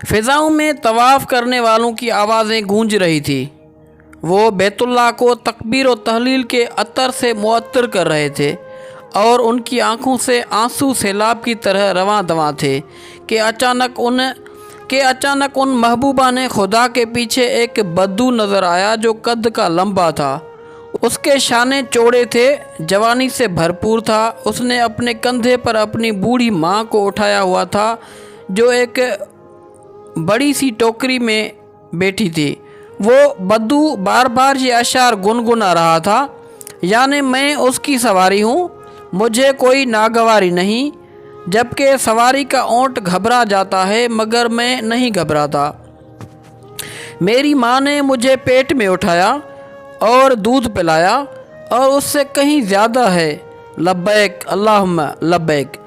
فضاؤں میں طواف کرنے والوں کی آوازیں گونج رہی تھی۔ وہ بیت اللہ کو تکبیر و تحلیل کے عطر سے معطر کر رہے تھے اور ان کی آنکھوں سے آنسو سیلاب کی طرح رواں دواں تھے کہ اچانک ان محبوبہ نے خدا کے پیچھے ایک بدو نظر آیا جو قد کا لمبا تھا۔ اس کے شانے چوڑے تھے، جوانی سے بھرپور تھا۔ اس نے اپنے کندھے پر اپنی بوڑھی ماں کو اٹھایا ہوا تھا جو ایک بڑی سی ٹوکری میں بیٹھی تھی۔ وہ بدو بار بار یہ اشعار گنگنا رہا تھا، یعنی میں اس کی سواری ہوں، مجھے کوئی ناگواری نہیں، جبکہ سواری کا اونٹ گھبرا جاتا ہے مگر میں نہیں گھبراتا۔ میری ماں نے مجھے پیٹ میں اٹھایا اور دودھ پلایا اور اس سے کہیں زیادہ ہے، لبیک اللہم لبیک۔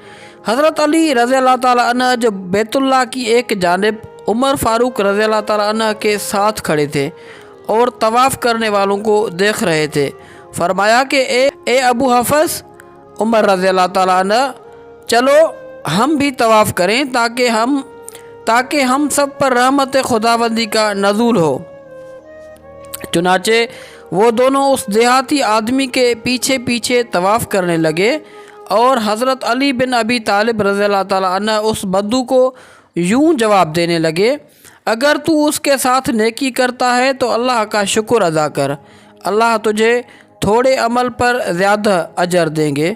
حضرت علی رضی اللہ تعالیٰ عنہ جب بیت اللہ کی ایک جانب عمر فاروق رضی اللہ تعالیٰ عنہ کے ساتھ کھڑے تھے اور طواف کرنے والوں کو دیکھ رہے تھے، فرمایا کہ اے ابو حفص، عمر رضی اللہ تعالیٰ عنہ، چلو ہم بھی طواف کریں تاکہ ہم سب پر رحمت خداوندی کا نزول ہو۔ چنانچہ وہ دونوں اس دیہاتی آدمی کے پیچھے پیچھے طواف کرنے لگے اور حضرت علی بن ابی طالب رضی اللہ تعالیٰ عنہ اس بدو کو یوں جواب دینے لگے، اگر تو اس کے ساتھ نیکی کرتا ہے تو اللہ کا شکر ادا کر، اللہ تجھے تھوڑے عمل پر زیادہ اجر دیں گے۔